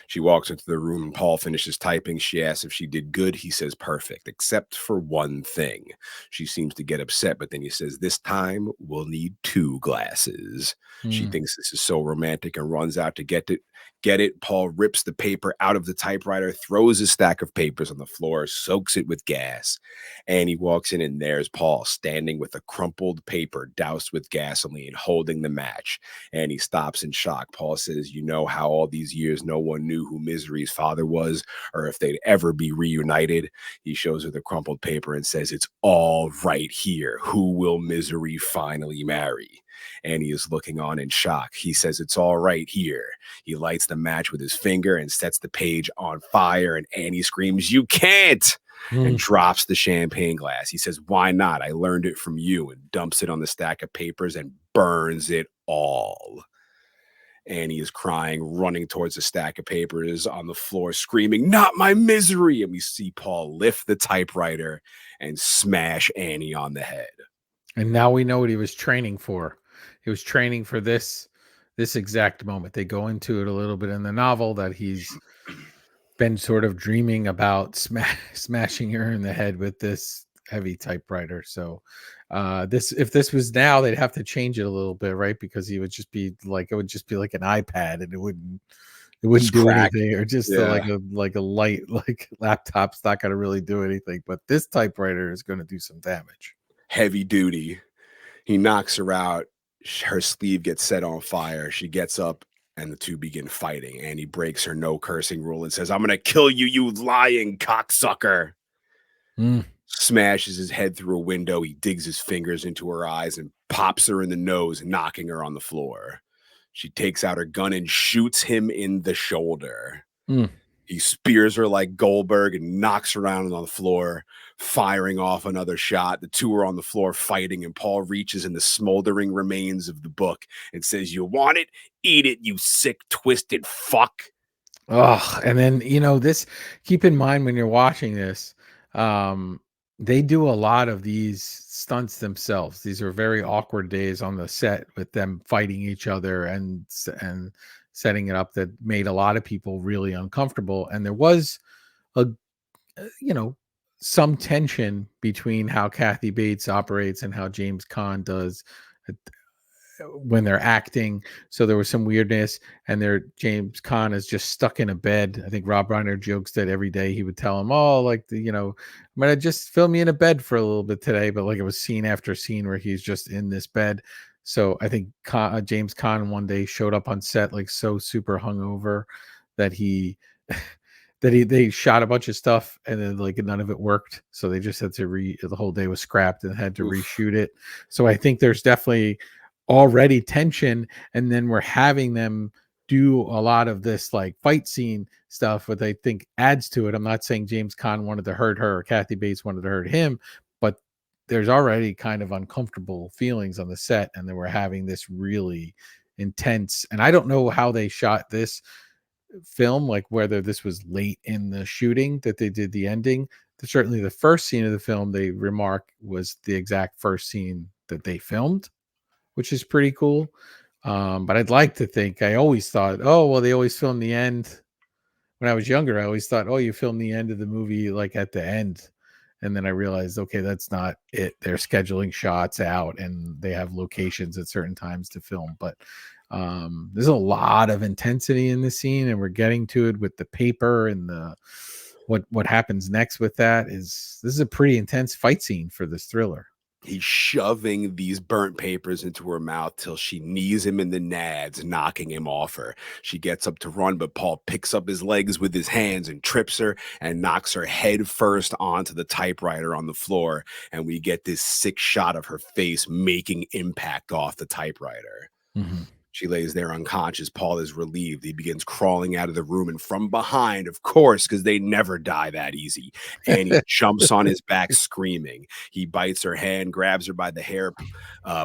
She walks into the room and Paul finishes typing. She asks if she did good. He says perfect, except for one thing. She seems to get upset, but then he says, this time we'll need 2 glasses. She thinks this is so romantic and runs out to get it. Paul rips the paper out of the typewriter, throws a stack of papers on the floor, soaks it with gas. Annie walks in and there's Paul standing with a crumpled paper doused with gasoline, holding the match. Annie stops in shock. Paul says, you know how all these years no one knew who Misery's father was or if they'd ever be reunited? He shows her the crumpled paper and says, it's all right here. Who will Misery finally marry? Annie is looking on in shock. He says, it's all right here. He lights the match with his finger and sets the page on fire, and Annie screams, you can't! And drops the champagne glass. He says, why not? I learned it from you, and dumps it on the stack of papers and burns it all. Annie is crying, running towards the stack of papers on the floor, screaming, not my Misery! And we see Paul lift the typewriter and smash Annie on the head. And now we know what he was training for. He was training for this exact moment. They go into it a little bit in the novel that he's been sort of dreaming about smashing her in the head with this heavy typewriter. So if this was now, they'd have to change it a little bit, right? Because it would just be like an iPad, and it wouldn't do Crack. anything, or just like a light like laptop's not going to really do anything. But this typewriter is going to do some damage. Heavy duty. He knocks her out. Her sleeve gets set on fire. She gets up and the 2 begin fighting. Annie breaks her no cursing rule and says, I'm going to kill you, you lying cocksucker. Smashes his head through a window. He digs his fingers into her eyes and pops her in the nose, knocking her on the floor. She takes out her gun and shoots him in the shoulder. He spears her like Goldberg and knocks her around on the floor, firing off another shot. The 2 are on the floor fighting, and Paul reaches in the smoldering remains of the book and says, you want it? Eat it, you sick, twisted fuck. Oh, and then, this, keep in mind when you're watching this, they do a lot of these stunts themselves. These are very awkward days on the set with them fighting each other and setting it up that made a lot of people really uncomfortable. And there was some tension between how Kathy Bates operates and how James Caan does. when they're acting. So there was some weirdness, and James Caan is just stuck in a bed. I think Rob Reiner jokes that every day he would tell him, "Oh, like I'm gonna just film me in a bed for a little bit today," but like it was scene after scene where he's just in this bed. So I think James Caan one day showed up on set like so super hungover that he they shot a bunch of stuff and then like none of it worked, so they just had to the whole day was scrapped and had to Oof. reshoot it. So I think there's definitely already tension, and then we're having them do a lot of this like fight scene stuff, what I think adds to it. I'm not saying James Caan wanted to hurt her or Kathy Bates wanted to hurt him, but there's already kind of uncomfortable feelings on the set, and then we're having this really intense, and I don't know how they shot this film, like whether this was late in the shooting that they did the ending. Certainly the first scene of the film they remark was the exact first scene that they filmed, which is pretty cool. But I'd like to think, I always thought, oh well, they always film the end. When I was younger, I always thought, oh, you film the end of the movie like at the end. And then I realized, okay, that's not it. They're scheduling shots out and they have locations at certain times to film. But there's a lot of intensity in the scene, and we're getting to it with the paper and the what happens next with that. This is a pretty intense fight scene for this thriller. He's shoving these burnt papers into her mouth till she knees him in the nads, knocking him off her. She gets up to run, but Paul picks up his legs with his hands and trips her and knocks her head first onto the typewriter on the floor. And we get this sick shot of her face making impact off the typewriter. Mm-hmm. She lays there unconscious. Paul is relieved. He begins crawling out of the room, and from behind, of course, because they never die that easy, Annie jumps on his back screaming. He bites her hand, grabs her by the hair,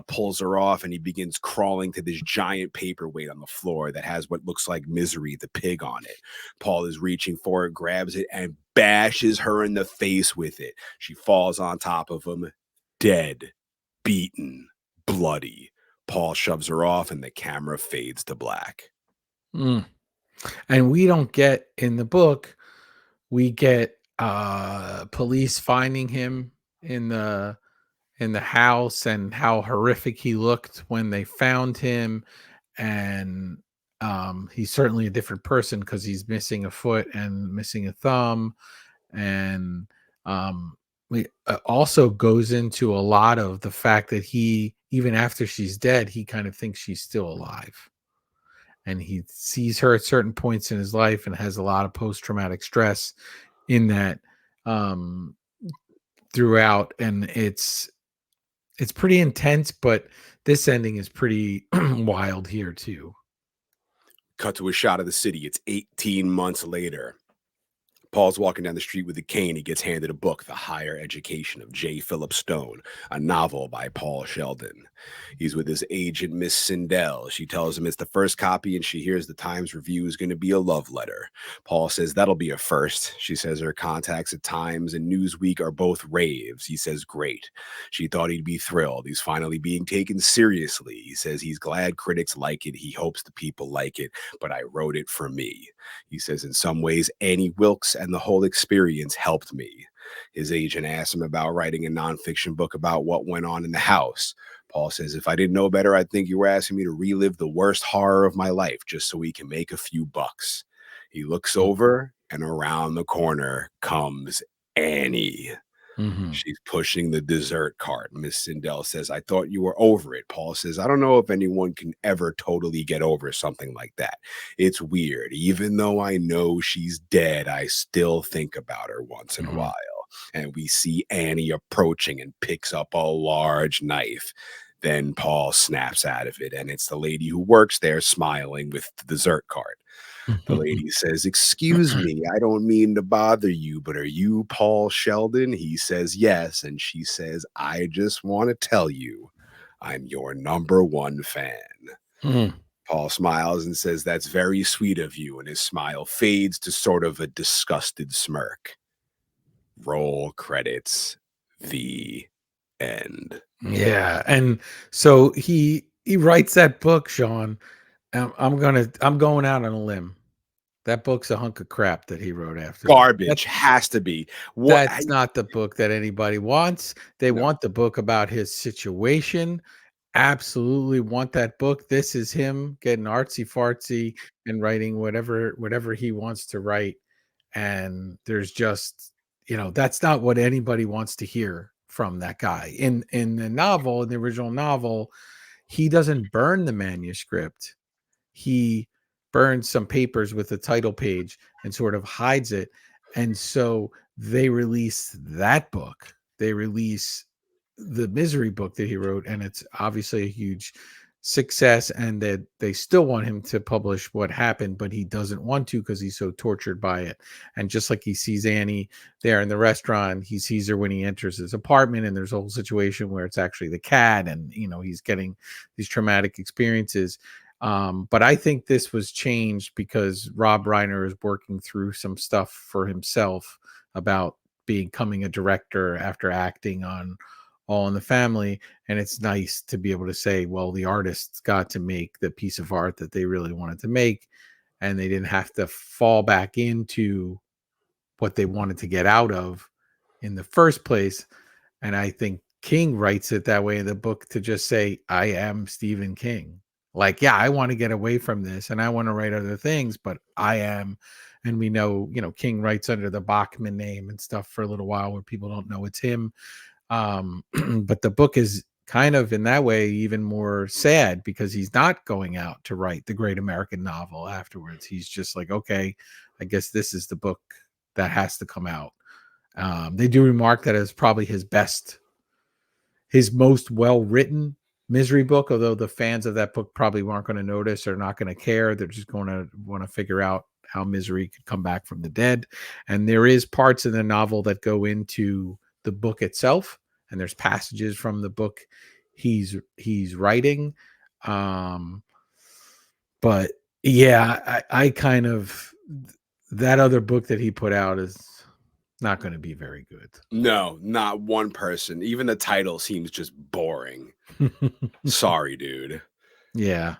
pulls her off, and he begins crawling to this giant paperweight on the floor that has what looks like Misery the pig on it. Paul is reaching for it, grabs it, and bashes her in the face with it. She falls on top of him, dead, beaten, bloody. Paul shoves her off and the camera fades to black. Mm. And we don't get in the book, we get police finding him in the house and how horrific he looked when they found him. And he's certainly a different person because he's missing a foot and missing a thumb. And we also goes into a lot of the fact that he, even after she's dead, he kind of thinks she's still alive, and he sees her at certain points in his life and has a lot of post-traumatic stress in that throughout. And it's pretty intense, but this ending is pretty wild here too. Cut to a shot of the city. It's 18 months later. Paul's walking down the street with a cane. He gets handed a book, The Higher Education of J. Philip Stone, a novel by Paul Sheldon. He's with his agent, Miss Sindel. She tells him it's the first copy, and she hears the Times review is going to be a love letter. Paul says that'll be a first. She says her contacts at Times and Newsweek are both raves. He says great. She thought he'd be thrilled. He's finally being taken seriously. He says he's glad critics like it. He hopes the people like it, but I wrote it for me. He says in some ways, Annie Wilkes and the whole experience helped me. His agent asks him about writing a nonfiction book about what went on in the house. Paul says, if I didn't know better, I'd think you were asking me to relive the worst horror of my life just so we can make a few bucks. He looks over, and around the corner comes Annie. Mm-hmm. She's pushing the dessert cart. Miss Sindel says, I thought you were over it. Paul says, I don't know if anyone can ever totally get over something like that. It's weird. Even though I know she's dead, I still think about her once in a while. And we see Annie approaching and picks up a large knife. Then Paul snaps out of it, and it's the lady who works there smiling with the dessert cart. The lady says, excuse me, I don't mean to bother you, but are you Paul Sheldon? He says, yes. And she says, I just want to tell you, I'm your #1 fan. Mm-hmm. Paul smiles and says, that's very sweet of you. And his smile fades to sort of a disgusted smirk. Roll credits. The end. Yeah. And so he writes that book, Shawn. I'm going out on a limb. That book's a hunk of crap that he wrote after. Garbage. Has to be. That's not the book that anybody wants. They No. want the book about his situation. absolutely want that book. This is him getting artsy fartsy and writing whatever he wants to write. And there's just, that's not what anybody wants to hear from that guy. In the novel, in the original novel, he doesn't burn the manuscript. He burns some papers with the title page and sort of hides it. And so they release that book. They release the Misery book that he wrote, and it's obviously a huge success. And that they still want him to publish what happened, but he doesn't want to because he's so tortured by it. And just like he sees Annie there in the restaurant, he sees her when he enters his apartment, and there's a whole situation where it's actually the cat, and he's getting these traumatic experiences. But I think this was changed because Rob Reiner is working through some stuff for himself about becoming a director after acting on All in the Family. And it's nice to be able to say, well, the artists got to make the piece of art that they really wanted to make, and they didn't have to fall back into what they wanted to get out of in the first place. And I think King writes it that way in the book to just say, I am Stephen King. Like, yeah, I want to get away from this and I want to write other things, but I am. And we know, King writes under the Bachman name and stuff for a little while where people don't know it's him. But the book is kind of in that way even more sad because he's not going out to write the great American novel afterwards. He's just like, okay, I guess this is the book that has to come out. They do remark that it's probably his most well-written Misery book, although the fans of that book probably weren't going to notice or not going to care. They're just going to want to figure out how Misery could come back from the dead. And there is parts in the novel that go into the book itself, and there's passages from the book he's writing. But yeah, I kind of, that other book that he put out is not going to be very good. No, not one person. Even the title seems just boring. Sorry, dude. Yeah.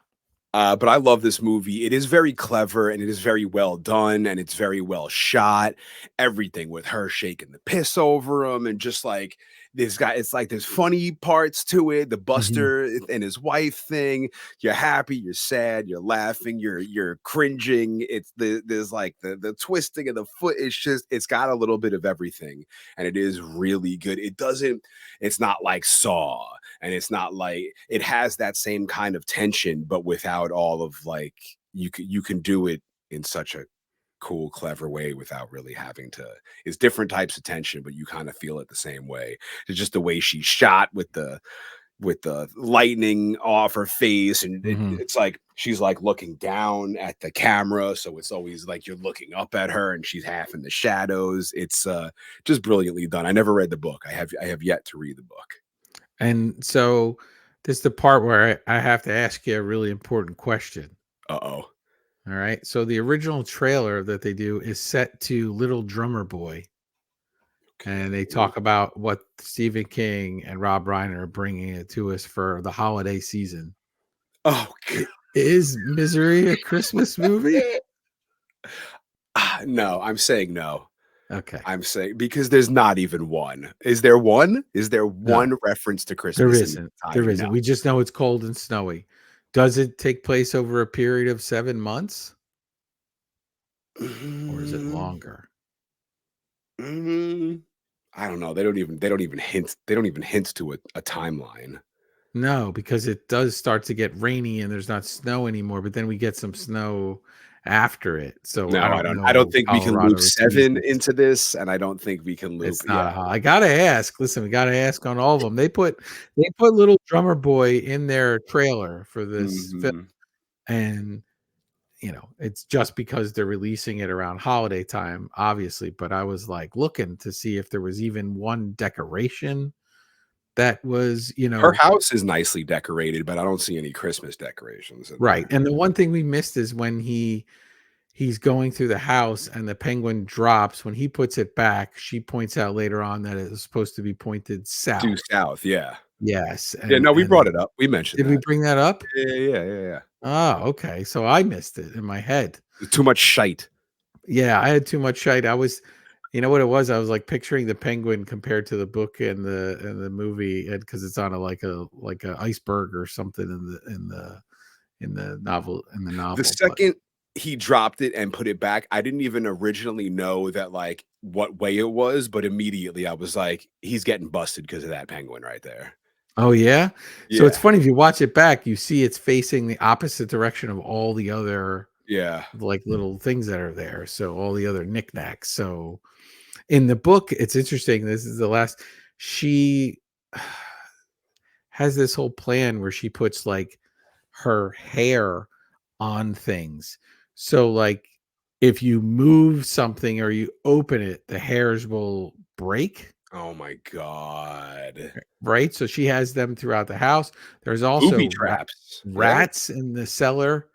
But I love this movie. It is very clever and it is very well done and it's very well shot. Everything with her shaking the piss over him and just like this guy, it's like there's funny parts to it. The Buster and his wife thing. You're happy, you're sad, you're laughing, you're cringing. There's like the twisting of the foot. It's got a little bit of everything, and it is really good. It's not like Saw, and it's not like it has that same kind of tension, but without all of like you can do it in such a cool, clever way without really having to. It's different types of tension, but you kind of feel it the same way. It's just the way she's shot with the lightning off her face, and it's like she's like looking down at the camera, so it's always like you're looking up at her and she's half in the shadows. It's just brilliantly done. I never read the book. I have yet to read the book. And so this is the part where I have to ask you a really important question. Uh-oh. All right. So the original trailer that they do is set to Little Drummer Boy. Okay. And they talk about what Stephen King and Rob Reiner are bringing it to us for the holiday season. Oh, God. Is Misery a Christmas movie? No, I'm saying no. Okay. I'm saying because there's not even one. Is there one? Is there one reference to Christmas? There isn't. There isn't. No. We just know it's cold and snowy. Does it take place over a period of 7 months? Or is it longer? I don't know. They don't even hint to a timeline. No, because it does start to get rainy and there's not snow anymore, but then we get some snow after it. So No, I don't know. I don't think we can loop Colorado's 7 seasons. into this, and I don't think we can loop. It's not I gotta ask. Listen, we gotta ask on all of them. They put Little Drummer Boy in their trailer for this film, and it's just because they're releasing it around holiday time, obviously. But I was like looking to see if there was even one decoration that was, her house is nicely decorated, but I don't see any Christmas decorations. Right. And the one thing we missed is when he's going through the house and the penguin drops. When he puts it back, she points out later on that it was supposed to be pointed south. Due south, yeah. Yes. Yeah, no, we brought it up. We mentioned Did that. we bring that up? Yeah. Oh, okay. So I missed it in my head. Too much shite. Yeah, I had too much shite. You know what it was? I was like picturing the penguin compared to the book and the movie, and because it's on a like a iceberg or something in the The novel. But second he dropped it and put it back, I didn't even originally know that, like, what way it was, but immediately I was like, "He's getting busted because of that penguin right there." oh yeah, so it's Yeah, funny if you watch it back, you see it's facing the opposite direction of all the other yeah. like little things that are there. So all the other knickknacks. So in the book, it's interesting. This is the last. She has this whole plan where she puts like her hair on things. So like if you move something or you open it, the hairs will break, Oh my god. right? So she has them throughout the house. There's Booby also traps. Yep. rats in the cellar,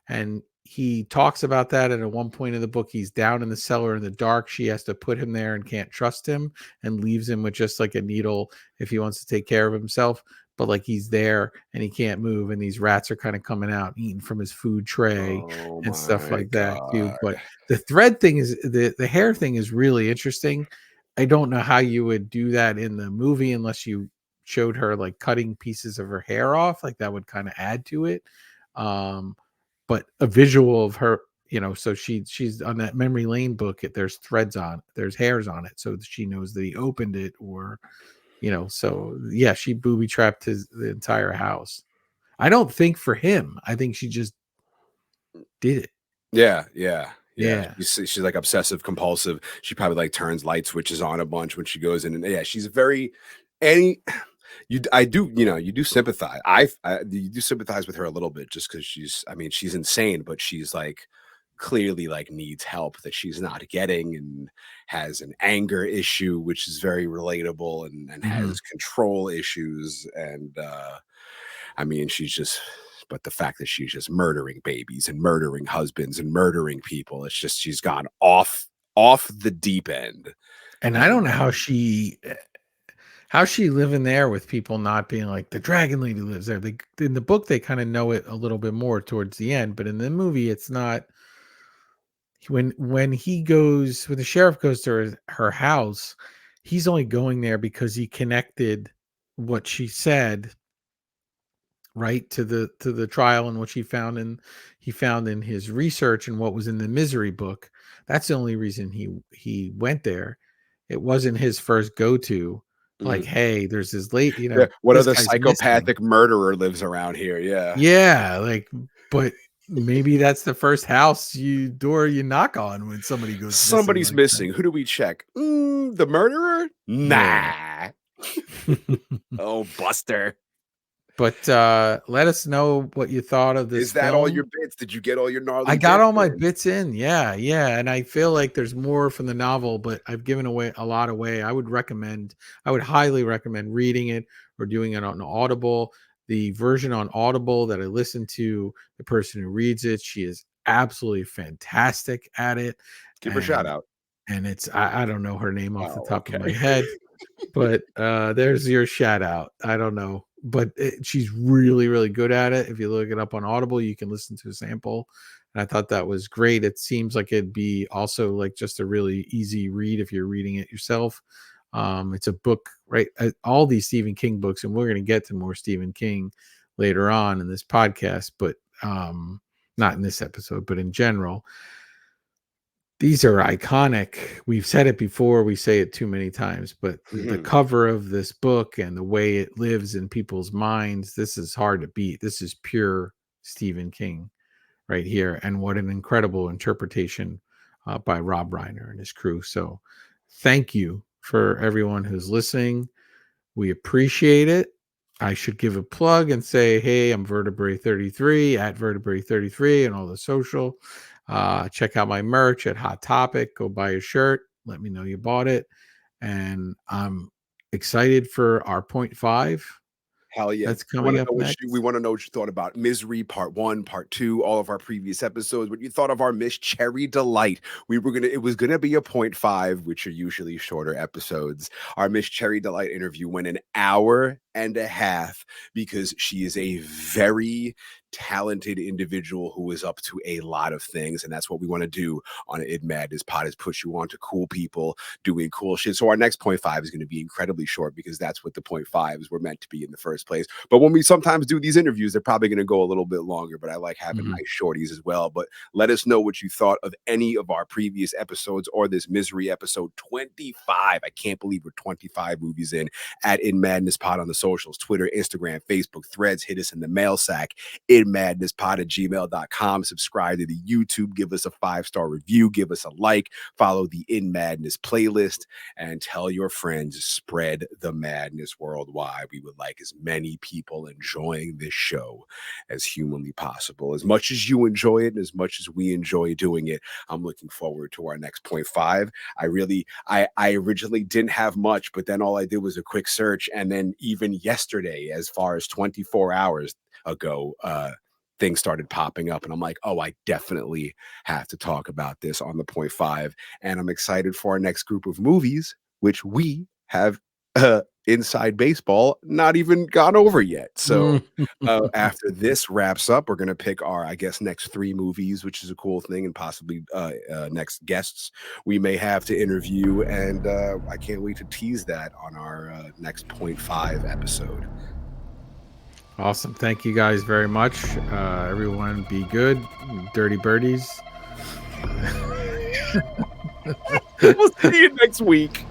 and he talks about that. And at one point in the book, he's down in the cellar in the dark. She has to put him there and can't trust him, and leaves him with just like a needle if he wants to take care of himself. But like he's there and he can't move, and these rats are kind of coming out, eating from his food tray Oh and stuff my like that too. But god. the thread thing is the hair thing is really interesting. I don't know how you would do that in the movie unless you showed her like cutting pieces of her hair off, like that would kind of add to it. Um, but a visual of her, so she's on that memory lane book. There's threads on, there's hairs on it, so that she knows that he opened it, or so yeah, she booby trapped the entire house. I don't think for him. I think she just did it. Yeah, yeah, yeah. Yeah. She's like obsessive compulsive. She probably like turns light switches on a bunch when she goes in, and yeah, she's very any I do, you do sympathize. You do sympathize with her a little bit just because I mean, she's insane, but she's like clearly like needs help that she's not getting, and has an anger issue, which is very relatable, and Hmm. has control issues. And I mean, but the fact that she's just murdering babies and murdering husbands and murdering people, it's just she's gone off the deep end. And I And don't know how she living there with people not being like the dragon lady lives there. They in the book they kind of know it a little bit more towards the end, but in the movie it's not. When the sheriff goes to her house, he's only going there because he connected what she said, right, to the trial and what he found in his research and what was in the misery book. That's the only reason he went there. It wasn't his first go-to, like, mhm. hey, there's this late, Yeah, what this other guy's missing. psychopathic murderer lives around here? Yeah. Yeah, like, but maybe that's the first door you knock on when somebody goes missing Somebody's like that. missing. Who do we check? The murderer? Yeah. Nah. Oh, Buster. But let us know what you thought of this Is that all your film. bits? Did you get all your I gnarly got bits all my in? bits in. Yeah, yeah. And I feel like there's more from the novel, but I've given away a lot away. I would highly recommend reading it or doing it on Audible. The version on Audible that I listened to, the person who reads it, she is absolutely fantastic at it. Give her a shout And out. I don't know her name off the Oh, top of my okay. head, but there's your shout out. I don't know, but she's really, really good at it. If you look it up on Audible, you can listen to a sample. And I thought that was great. It seems like it'd be also like just a really easy read if you're reading it yourself. It's a book, right? All these Stephen King books, and we're going to get to more Stephen King later on in this podcast, but not in this episode, but in general, these are iconic. We've said it before, we say it too many times, but the Mhm. cover of this book and the way it lives in people's minds, this is hard to beat. This is pure Stephen King right here. And what an incredible interpretation by Rob Reiner and his crew. So thank you for everyone who's listening. We appreciate it. I should give a plug and say, hey, I'm Vertebrae 33 at Vertebrae 33 and all the social. Check out my merch at Hot Topic. Go buy a shirt. Let me know you bought it. And I'm excited for our point five Hell yeah. that's coming up We next. want to know what you thought about Misery Part 1, Part 2, all of our previous episodes, what you thought of our Miss Cherry Delight. It was gonna be a point 5, which are usually shorter episodes. Our Miss Cherry Delight interview went an hour and a half because she is a very talented individual who is up to a lot of things. And that's what we want to do on Id Madness Pod, is push you on to cool people doing cool shit. So our next 0.5 is going to be incredibly short because that's what the 0.5s were meant to be in the first place. But when we sometimes do these interviews, they're probably going to go a little bit longer, but I like having nice shorties as well. But let us know what you thought of any of our previous episodes or this misery episode 25. I can't believe we're 25 movies in, at In Madness Pod on the socials, Twitter, Instagram, Facebook, Threads. Hit us in the mail sack, inmadnesspod@gmail.com. Subscribe to the YouTube, give us a 5-star review, give us a like, follow the In Madness playlist, and tell your friends. Spread the madness worldwide. We would like as many people enjoying this show as humanly possible. As much as you enjoy it and as much as we enjoy doing it, I'm looking forward to our next 0.5. I originally didn't have much, but then all I did was a quick search, and then even yesterday, as far as 24 hours ago, things started popping up, and I'm like, oh, I definitely have to talk about this on the 0.5. And I'm excited for our next group of movies, which we have inside baseball not even gone over yet. So after this wraps up, we're going to pick our, I guess, next 3 movies, which is a cool thing, and possibly next guests we may have to interview. And I can't wait to tease that on our next 0.5 episode. Awesome. Thank you guys very much. Everyone be good. Dirty birdies. We'll see you next week.